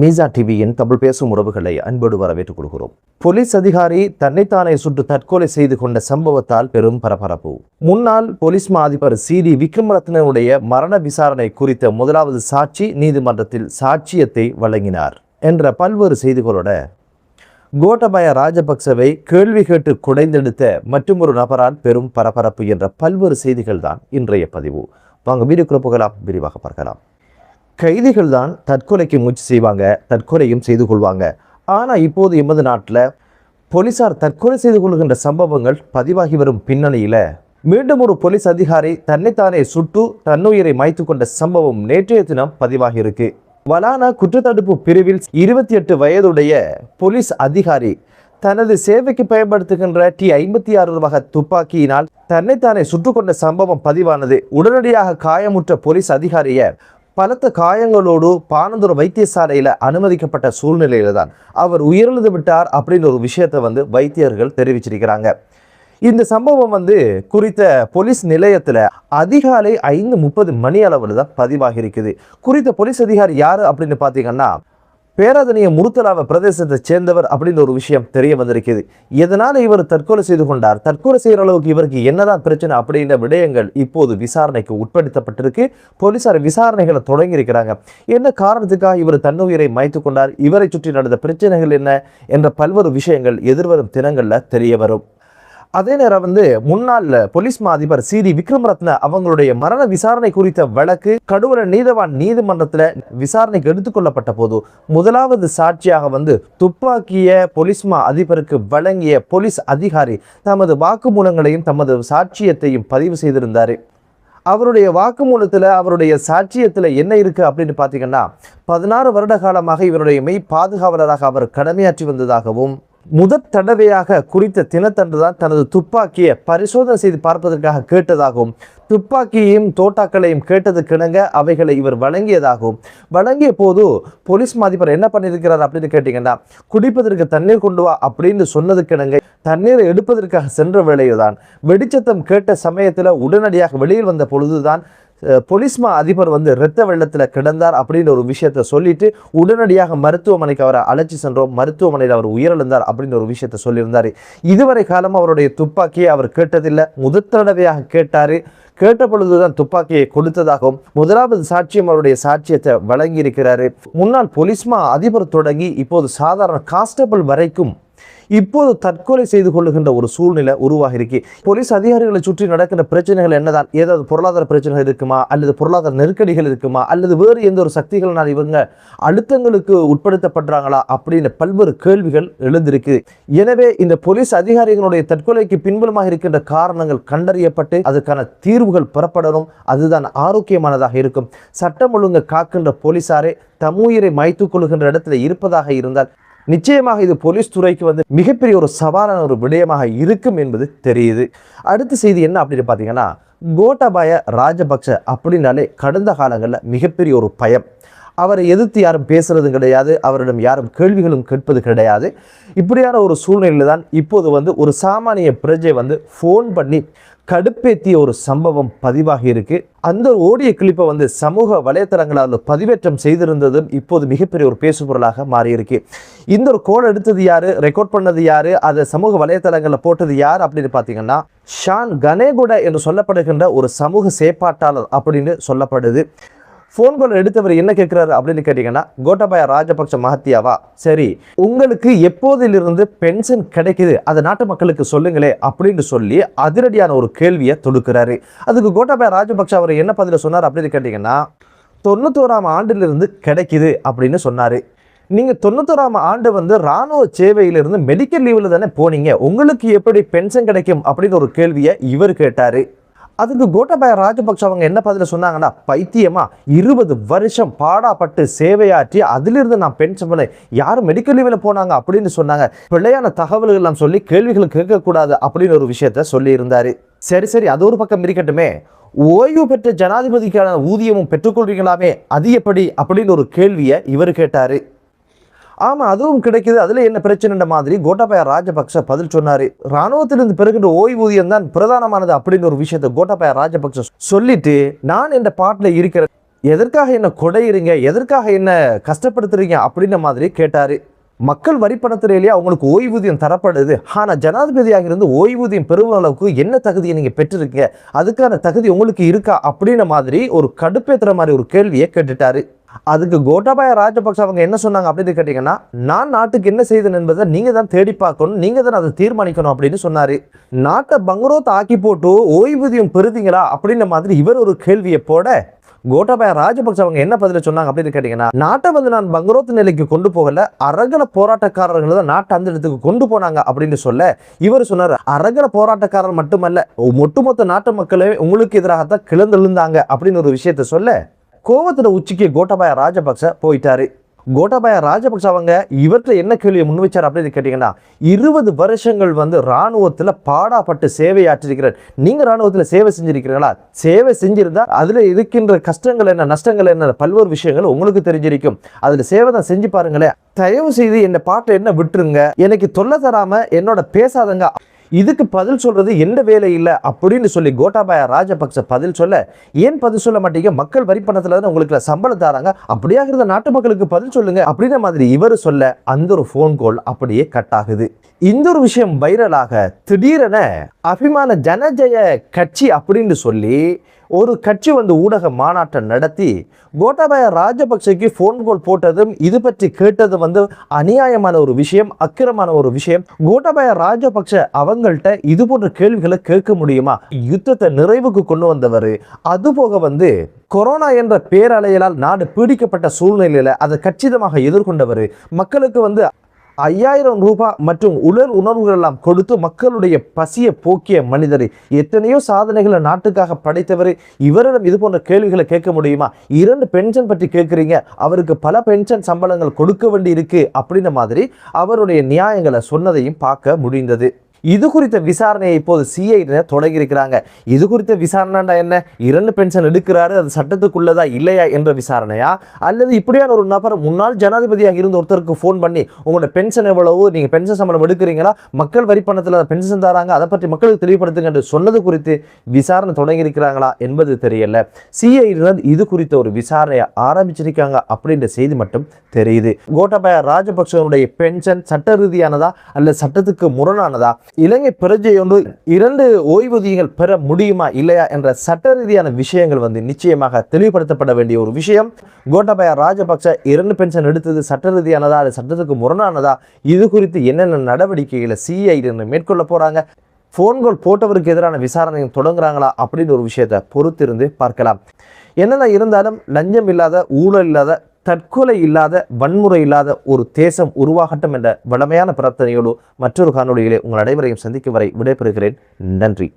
மீசா டிவியின் தமிழ் பேசும் உறவுகளை அன்போடு வரவேற்றுக் கொள்கிறோம். போலீஸ் அதிகாரி தன்னைத்தானே சுட்டு தற்கொலை செய்து கொண்ட சம்பவத்தால் பெரும் பரபரப்பு. முன்னாள் போலீஸ் மா அதிபர் CD விக்ரமரத்னவுடைய மரண விசாரணை குறித்த முதலாவது சாட்சி நீதிமன்றத்தில் சாட்சியத்தை வழங்கினார் என்ற பல்வேறு செய்திகளோட கோட்டாபய ராஜபக்சவை கேள்வி கேட்டு குடைந்தெடுத்த மற்றொரு நபரால் பெரும் பரபரப்பு என்ற பல்வேறு செய்திகள் தான் இன்றைய பதிவு. வாங்க வீடியோக்குள்ள போகலாம், விரிவாக பார்க்கலாம். கைதிகள் தான் தற்கொலைக்கு முயற்சி செய்வாங்க, தற்கொலையும் செய்து கொள்வாங்க. ஆனால் இப்போது எமது நாட்டில் போலீசார் தற்கொலை செய்து கொள்கின்ற சம்பவங்கள் பதிவாகி வரும் பின்னணியில் மீண்டும் ஒரு போலீஸ் அதிகாரி தன்னைத்தானே சுட்டு தன்னுயிரை மாய்த்து கொண்ட சம்பவம் நேற்றைய தினம் பதிவாகி இருக்கு. வலானா குற்றத்தடுப்பு பிரிவில் 28 வயதுடைய போலீஸ் அதிகாரி தனது சேவைக்கு பயன்படுத்துகின்ற T56 வகை துப்பாக்கியினால் தன்னைத்தானே சுட்டுக்கொண்ட சம்பவம் பதிவானது. உடனடியாக காயமுற்ற போலீஸ் அதிகாரியை பலத்த காயங்களோடு பானந்துர வைத்தியசாலையில் அனுமதிக்கப்பட்ட சூழ்நிலையில தான் அவர் உயிரிழந்து விட்டார் அப்படின்னு ஒரு விஷயத்தை வைத்தியர்கள் தெரிவிச்சிருக்கிறாங்க. இந்த சம்பவம் குறித்த போலீஸ் நிலையத்தில் அதிகாலை 5:30 மணி அளவில் தான் பதிவாகி இருக்குது. குறித்த போலீஸ் அதிகாரி யாரு அப்படின்னு பார்த்தீங்கன்னா பேராதனிய முருத்தலாவ பிரதேசத்தை சேர்ந்தவர் அப்படின்னு ஒரு விஷயம் தெரிய வந்திருக்குது. எதனால இவர் தற்கொலை செய்து கொண்டார், தற்கொலை செய்கிற அளவுக்கு இவருக்கு என்னதான் பிரச்சனை அப்படின்ற விடயங்கள் இப்போது விசாரணைக்கு உட்படுத்தப்பட்டிருக்கு. போலீசார் விசாரணைகளை தொடங்கி இருக்கிறாங்க. என்ன காரணத்துக்காக இவர் தன்னுயிரை மாய்த்து கொண்டார், இவரை சுற்றி நடந்த பிரச்சனைகள் என்ன என்ற பல்வேறு விஷயங்கள் எதிர்வரும் தினங்கள்ல தெரிய வரும். அதே நேரம் முன்னாள் போலீஸ் மா அதிபர் CD விக்ரமரத்ன அவங்களுடைய மரண விசாரணை குறித்த வழக்கு கடுவர நீதவான் நீதிமன்றத்தில் விசாரணைக்கு எடுத்துக்கொள்ளப்பட்ட போது முதலாவது சாட்சியாக துப்பாக்கிய போலீஸ் மா அதிபருக்கு வழங்கிய போலீஸ் அதிகாரி தமது வாக்குமூலங்களையும் தமது சாட்சியத்தையும் பதிவு செய்திருந்தார். அவருடைய வாக்குமூலத்தில் அவருடைய சாட்சியத்தில் என்ன இருக்கு அப்படின்னு பார்த்தீங்கன்னா 16 வருட காலமாக இவருடைய மெய் பாதுகாவலராக அவர் கடமையாற்றி வந்ததாகவும் முதற் தடவையாக குறித்த தினத்தன்று தான் தனது துப்பாக்கியை பரிசோதனை செய்து பார்ப்பதற்காக கேட்டதாகவும் துப்பாக்கியையும் தோட்டாக்களையும் கேட்டதுக்கிணங்க அவைகளை இவர் வழங்கியதாகவும் வழங்கிய போது போலீஸ் மாதிபர் என்ன பண்ணியிருக்கிறார் அப்படின்னு கேட்டீங்கன்னா குடிப்பதற்கு தண்ணீர் கொண்டு வா அப்படின்னு சொன்னதுக்கிணங்க தண்ணீரை எடுப்பதற்காக சென்ற வேளையில்தான் வெடிச்சத்தம் கேட்ட சமயத்தில் உடனடியாக வெளியில் வந்த பொழுதுதான் போலீஸ் மா அதிபர் இரத்த வெள்ளத்தில் கிடந்தார் அப்படின்னு ஒரு விஷயத்த சொல்லிட்டு உடனடியாக மருத்துவமனைக்கு அவரை அழைச்சி சென்றோம், மருத்துவமனையில் அவர் உயிரிழந்தார் அப்படின்னு ஒரு விஷயத்த சொல்லியிருந்தார். இதுவரை காலம் அவருடைய துப்பாக்கியை அவர் கேட்டதில்லை, முதல் தடவையாக கேட்டார். கேட்ட பொழுதுதான் துப்பாக்கியை கொடுத்ததாகவும் முதலாவது சாட்சியம் அவருடைய சாட்சியத்தை வழங்கி இருக்கிறாரு. முன்னாள் போலீஸ் மா அதிபர் தொடங்கி இப்போது சாதாரண கான்ஸ்டபிள் வரைக்கும் இப்போது தற்கொலை செய்து கொள்ளுகின்ற ஒரு சூழ்நிலை உருவாகி இருக்கு. போலீஸ் அதிகாரிகளை சுற்றி நடக்கின்ற பிரச்சனைகள் என்னதான், ஏதாவது பொருளாதார பிரச்சனைகள் இருக்குமா, அல்லது பொருளாதார நெருக்கடிகள் இருக்குமா, அல்லது வேறு எந்த ஒரு சக்திகளினால் இவங்க அழுத்தங்களுக்கு உட்படுத்தப்படுறாங்களா அப்படின்னு பல்வேறு கேள்விகள் எழுந்திருக்கு. எனவே இந்த போலீஸ் அதிகாரிகளுடைய தற்கொலைக்கு பின்புலமாக இருக்கின்ற காரணங்கள் கண்டறியப்பட்டு அதுக்கான தீர்வுகள் பெறப்படணும். அதுதான் ஆரோக்கியமானதாக இருக்கும். சட்டம் ஒழுங்கு காக்கின்ற போலீசாரே தம்முயிரை மாய்த்து கொள்கின்ற இடத்துல இருப்பதாக இருந்தால் நிச்சயமாக இது போலீஸ் துறைக்கு மிகப்பெரிய ஒரு சவாலான ஒரு விடயமாக இருக்கும் என்பது தெரியுது. அடுத்த செய்தி என்ன அப்படின்னு பார்த்தீங்கன்னா கோட்டாபய ராஜபக்ச அப்படின்னாலே கடந்த காலங்களில் மிகப்பெரிய ஒரு பயம். அவரை எதிர்த்து யாரும் பேசுறதும் கிடையாது, அவரிடம் யாரும் கேள்விகளும் கேட்பது கிடையாது. இப்படியான ஒரு சூழ்நிலையில் தான் இப்போது ஒரு சாமானிய பிரஜை ஃபோன் பண்ணி கடுப்பேற்றிய ஒரு சம்பவம் பதிவாகி இருக்கு. அந்த ஓடிய கிளிப்பை சமூக வலைத்தளங்களால் பதிவேற்றம் செய்திருந்ததும் இப்போது மிகப்பெரிய ஒரு பேசுபொருளாக மாறியிருக்கு. இந்த ஒரு கோல் எடுத்தது யாரு, ரெக்கார்ட் பண்ணது யாரு, அதை சமூக வலைத்தளங்களில் போட்டது யார் அப்படின்னு பார்த்தீங்கன்னா ஷான் கனேகுட என்று சொல்லப்படுகின்ற ஒரு சமூக செயற்பாட்டாளர் அப்படின்னு சொல்லப்படுது. ஃபோன் கால் எடுத்தவர் என்ன கேட்குறாரு அப்படின்னு கேட்டிங்கன்னா கோட்டாபய ராஜபக்ச மஹத்தியாவா, சரி உங்களுக்கு எப்போதிலிருந்து பென்ஷன் கிடைக்குது அதை நாட்டு மக்களுக்கு சொல்லுங்களே அப்படின்னு சொல்லி அதிரடியான ஒரு கேள்வியை தொடுக்கிறாரு. அதுக்கு கோட்டாபய ராஜபக்ச அவர் என்ன பதில சொன்னார் அப்படின்னு கேட்டிங்கன்னா 91ஆம் ஆண்டிலிருந்து கிடைக்குது அப்படின்னு சொன்னார். நீங்கள் 91ஆம் ஆண்டு இராணுவ சேவையிலிருந்து மெடிக்கல் லீவில் தானே போனீங்க, உங்களுக்கு எப்படி பென்ஷன் கிடைக்கும் அப்படின்னு ஒரு கேள்வியை இவர் கேட்டார். அதுக்கு கோட்டாபய ராஜபக்ச அவங்க என்ன பதில சொன்னாங்கன்னா பைத்தியமா 20 வருஷம் பாடாப்பட்டு சேவையாற்றி அதிலிருந்து நான் பென்ஷன் பண்ண யாரும் மெடிக்கல் லீவில் போனாங்க அப்படின்னு சொன்னாங்க. பிள்ளையான தகவல்கள் எல்லாம் சொல்லி கேள்விகள் கேட்கக்கூடாது அப்படின்னு ஒரு விஷயத்த சொல்லி இருந்தாரு. சரி அது ஒரு பக்கம் இருக்கட்டுமே, ஓய்வு பெற்ற ஜனாதிபதிக்கான ஊதியமும் பெற்றுக்கொள்வீங்களாமே அது எப்படி அப்படின்னு ஒரு கேள்வியை இவர் கேட்டாரு. ஆமாம் அதுவும் கிடைக்குது, அதில் என்ன பிரச்சனைன்ற மாதிரி கோட்டாபய ராஜபக்ச பதில் சொன்னார். இராணுவத்திலிருந்து பெறுகின்ற ஓய்வூதியம் தான் பிரதானமானது அப்படின்னு ஒரு விஷயத்தை கோட்டாபய ராஜபக்ச சொல்லிட்டு நான் என்ற பாட்டில் இருக்கிற எதற்காக என்ன கொடையிறீங்க, எதற்காக என்ன கஷ்டப்படுத்துறீங்க அப்படின்ற மாதிரி கேட்டாரு. மக்கள் வரி பணத்திலேயே அவங்களுக்கு ஓய்வூதியம் தரப்படுது, ஆனால் ஜனாதிபதியாக இருந்து ஓய்வூதியம் பெறும் அளவுக்கு என்ன தகுதியை நீங்க பெற்றிருக்கீங்க, அதுக்கான தகுதி உங்களுக்கு இருக்கா அப்படின்ற மாதிரி ஒரு கடுப்பேத்துற மாதிரி ஒரு கேள்வியை கேட்டுட்டாரு. அதுக்கு கோட்டாபாய ராஜபக்ச அவங்க என்ன சொன்னாங்க அப்படின்னு கேட்டீங்கன்னா, நான் நாட்டுக்கு என்ன செய்தேன் என்பதை நீங்க தான் தேடி பார்க்கணும், நீங்க தான் அதை தீர்மானிக்கணும் அப்படின்னு சொன்னாரு. நாட்டை பங்கரோத் ஆக்கி போட்டு ஓய்வூதியம் பெறுதீங்களா அப்படின்ற மாதிரி இவர் ஒரு கேள்வியை போட, கோட்டாபாய ராஜபக்ச அவங்க என்ன பதில சொன்னாங்க அப்படின்னு கேட்டீங்கன்னா, நாட்டை நான் பங்கரோத் நிலைக்கு கொண்டு போகல, அரகல போராட்டக்காரர்கள் தான் நாட்டை அந்த இடத்துக்கு கொண்டு போனாங்க அப்படின்னு சொல்ல, இவர் சொன்னார், அரகல போராட்டக்காரர் மட்டுமல்ல, ஒட்டுமொத்த நாட்டு மக்களே உங்களுக்கு எதிராகத்தான் கிளர்ந்தெழுந்தாங்க அப்படின்னு ஒரு விஷயத்த சொல்ல, கோவத்துல உச்சிக்கு கோட்டாபாய ராஜபக்ச போயிட்டாரு. கோட்டாபாய ராஜபக்ச அவங்க இவர்கிட்ட என்ன கேள்வியை முன் வச்சார் அப்படின்னு கேட்டீங்கன்னா, 20 வருஷங்கள் ராணுவத்துல பாடாப்பட்டு சேவையாற்றிருக்கிறார், நீங்க ராணுவத்துல சேவை செஞ்சிருக்கிறீங்களா, சேவை செஞ்சிருந்தா அதுல இருக்கின்ற கஷ்டங்கள் என்ன, நஷ்டங்கள் என்ன, பல்வேறு விஷயங்கள் உங்களுக்கு தெரிஞ்சிருக்கும், அதுல சேவை தான் செஞ்சு பாருங்களேன், தயவு செய்து என்ன பாட்டை என்ன விட்டுருங்க, எனக்கு தொல்லை தராம என்னோட பேசாதங்க, இதுக்கு பதில் சொல்றது எந்த வேலை இல்லை அப்படின்னு சொல்லி கோட்டாபாய ராஜபக்ச பதில் சொல்ல, ஏன் பதில் சொல்ல மாட்டீங்க, மக்கள் வரி பணத்துல தான் உங்களுக்கு சம்பளம் தராங்க, அப்படியாக இருந்த நாட்டு மக்களுக்கு பதில் சொல்லுங்க அப்படின்ற மாதிரி இவர் சொல்ல, அந்த ஒரு போன் கால் அப்படியே கட் ஆகுது. இந்த ஒரு விஷயம் வைரலாக திடீரென அபிமான ஜனஜய கட்சி அப்படின்னு சொல்லி ஒரு கட்சி ஊடக மாநாட்டை நடத்தி கோட்டாபாய ராஜபக்சேக்கு போன் கால் போட்டதும் இது பற்றி கேட்டது அநியாயமான ஒரு விஷயம், அக்கிரமான ஒரு விஷயம். கோட்டாபாய ராஜபக்ச அவங்கள்ட்ட இது போன்ற கேள்விகளை கேட்க முடியுமா? யுத்தத்தை நிறைவுக்கு கொண்டு வந்தவர், அதுபோக கொரோனா என்ற பேரலையால் நாடு பீடிக்கப்பட்ட சூழ்நிலையில அதை கச்சிதமாக எதிர்கொண்டவர், மக்களுக்கு 5000 ரூபாய் மற்றும் உடல் உணர்வுகள் எல்லாம் கொடுத்து மக்களுடைய பசியை போக்கிய மனிதர், எத்தனையோ சாதனைகளை நாட்டுக்காக படைத்தவர், இவரிடம் இது போன்ற கேள்விகளை கேட்க முடியுமா? 2 பென்ஷன் பற்றி கேட்குறீங்க, அவருக்கு பல பென்ஷன் சம்பளங்கள் கொடுக்க வேண்டி இருக்கு அப்படின்ற மாதிரி அவருடைய நியாயங்களை சொன்னதையும் பார்க்க முடிந்தது. இது குறித்த விசாரணையை இப்போது சிஐடி தொடங்கி இருக்கிறாங்க. இது குறித்த விசாரணை என்ன, 2 பென்ஷன் எடுக்கிறாரு, அது சட்டத்துக்குள்ளதா இல்லையா என்ற விசாரணையா, அல்லது இப்படியான ஒரு நபர் முன்னாள் ஜனாதிபதியாக இருந்த ஒருத்தருக்கு ஃபோன் பண்ணி உங்களோட பென்ஷன் எவ்வளவு, நீங்க பென்ஷன் சம்பளம் எடுக்கிறீங்களா, மக்கள் வரி பணத்தில் பென்ஷன் தராங்க, அதை பற்றி மக்களுக்கு தெளிவுபடுத்துங்க என்று சொன்னது குறித்து விசாரணை தொடங்கி இருக்கிறாங்களா என்பது தெரியல. சிஐடி இது குறித்த ஒரு விசாரணையை ஆரம்பிச்சிருக்காங்க அப்படின்ற செய்தி மட்டும் தெரியுது. கோட்டாபாய ராஜபக்சனுடைய பென்ஷன் சட்ட ரீதியானதா அல்ல சட்டத்துக்கு முரணானதா, இலங்கை பிரஜை 2 ஓய்வூதியங்கள் பெற முடியுமா இல்லையா என்ற சட்ட ரீதியான விஷயங்கள் நிச்சயமாக தெளிவுபடுத்தப்பட வேண்டிய ஒரு விஷயம். கோட்டாபாய ராஜபக்ச 2 பென்ஷன் எடுத்தது சட்ட ரீதியானதா அல்லது சட்டத்துக்கு முரணானதா, இது குறித்து என்னென்ன நடவடிக்கைகளை சிஐடி மேற்கொள்ள போறாங்க, போன் கால் போட்டவருக்கு எதிரான விசாரணையும் தொடங்குறாங்களா அப்படின்னு ஒரு விஷயத்தை பொறுத்திருந்து பார்க்கலாம். என்னென்ன இருந்தாலும் லஞ்சம் இல்லாத, ஊழல் இல்லாத, தற்கொலை இல்லாத, வன்முறை இல்லாத ஒரு தேசம் உருவாகட்டும் என்ற வளமையான பிரார்த்தனையோடு மற்றொரு காணொளியிலே உங்கள் அனைவரையும் சந்திக்கும் வரை விடைபெறுகிறேன். நன்றி.